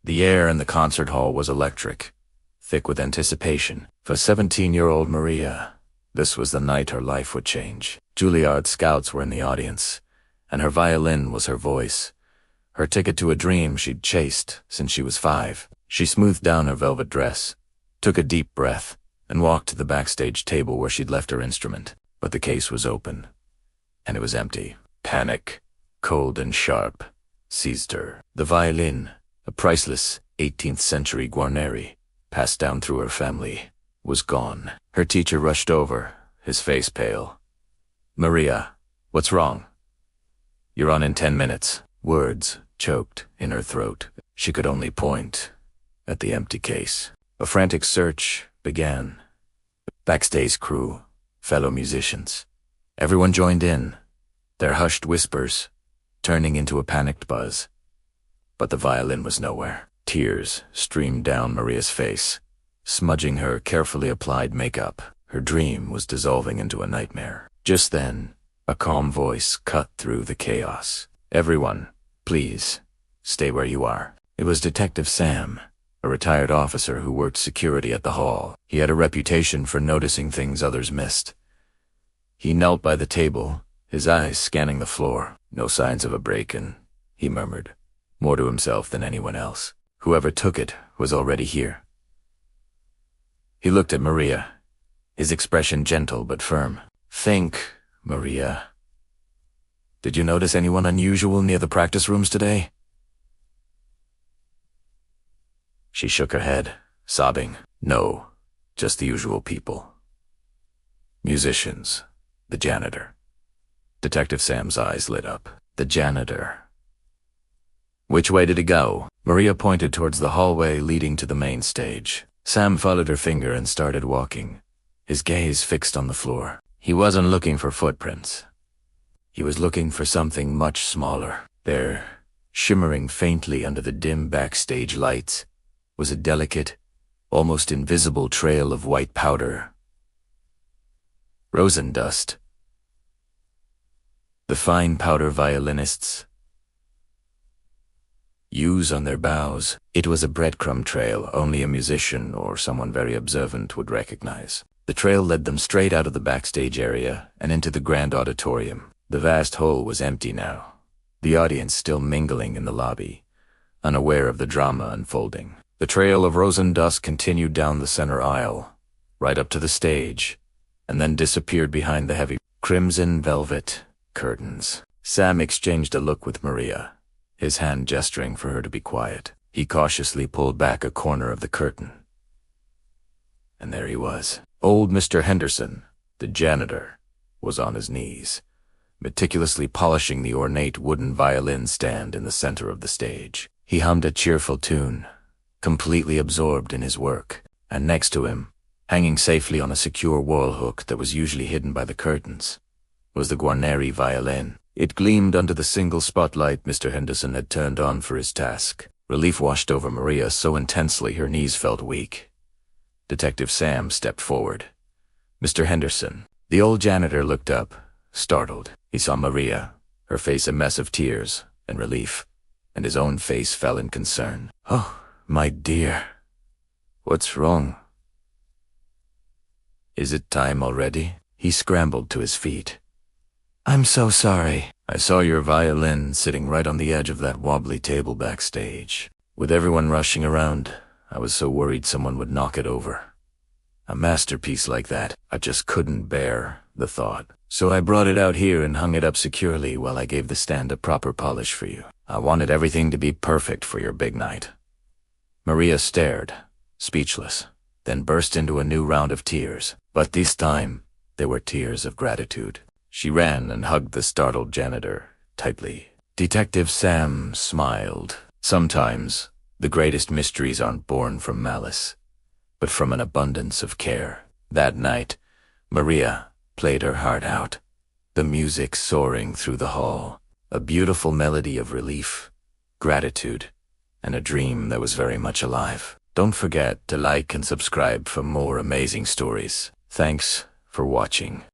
The air in the concert hall was electric, thick with anticipation. For 17-year-old Maria, this was the night her life would change. Juilliard's scouts were in the audience, and her violin was her voice. Her ticket to a dream she'd chased since she was 5. She smoothed down her velvet dress, took a deep breath, and walked to the backstage table where she'd left her instrument. But the case was open, and it was empty. Panic, cold and sharp, seized her. The violin, a priceless 18th century Guarneri, passed down through her family, was gone. Her teacher rushed over, his face pale. "Maria, what's wrong?" "You're on in 10 minutes. Words choked in her throat. She could only point at the empty case. A frantic search began. Backstage crew, fellow musicians. Everyone joined in, their hushed whispers turning into a panicked buzz. But the violin was nowhere. Tears streamed down Maria's face, smudging her carefully applied makeup. Her dream was dissolving into a nightmare. Just then, a calm voice cut through the chaos. "Everyone, please, stay where you are." It was Detective Sam, a retired officer who worked security at the hall. He had a reputation for noticing things others missed. He knelt by the table, his eyes scanning the floor. "No signs of a break-in," he murmured, more to himself than anyone else. Whoever took it was already here. He looked at Maria, his expression gentle but firm. "Think, Maria. Did you notice anyone unusual near the practice rooms today?" She shook her head, sobbing. "No, just the usual people. Musicians, the janitor." Detective Sam's eyes lit up. The janitor. "Which way did he go?" Maria pointed towards the hallway leading to the main stage. Sam followed her finger and started walking, his gaze fixed on the floor. He wasn't looking for footprints. He was looking for something much smaller. There, shimmering faintly under the dim backstage lights, was a delicate, almost invisible trail of white powder. Rosin dust. The fine powder violinists use on their bows. It was a breadcrumb trail only a musician or someone very observant would recognize. The trail led them straight out of the backstage area and into the grand auditorium. The vast hall was empty now, the audience still mingling in the lobby, unaware of the drama unfolding. The trail of rosin dust continued down the center aisle, right up to the stage, and then disappeared behind the heavy crimson velvet curtains. Sam exchanged a look with Maria, his hand gesturing for her to be quiet. He cautiously pulled back a corner of the curtain. And there he was. Old Mr. Henderson, the janitor, was on his knees, meticulously polishing the ornate wooden violin stand in the center of the stage. He hummed a cheerful tune, completely absorbed in his work, and next to him, hanging safely on a secure wall hook that was usually hidden by the curtains, was the Guarneri violin. It gleamed under the single spotlight Mr. Henderson had turned on for his task. Relief washed over Maria so intensely her knees felt weak. Detective Sam stepped forward. "Mr. Henderson." The old janitor looked up, startled. He saw Maria, her face a mess of tears and relief, and his own face fell in concern. "Oh, my dear. What's wrong? Is it time already?" He scrambled to his feet. "I'm so sorry. I saw your violin sitting right on the edge of that wobbly table backstage. With everyone rushing around, I was so worried someone would knock it over. A masterpiece like that, I just couldn't bear the thought. So I brought it out here and hung it up securely while I gave the stand a proper polish for you. I wanted everything to be perfect for your big night." Maria stared, speechless, then burst into a new round of tears. But this time, they were tears of gratitude. She ran and hugged the startled janitor tightly. Detective Sam smiled. Sometimes, the greatest mysteries aren't born from malice, but from an abundance of care. That night, Maria played her heart out, the music soaring through the hall, a beautiful melody of relief, gratitude, and a dream that was very much alive. Don't forget to like and subscribe for more amazing stories. Thanks for watching.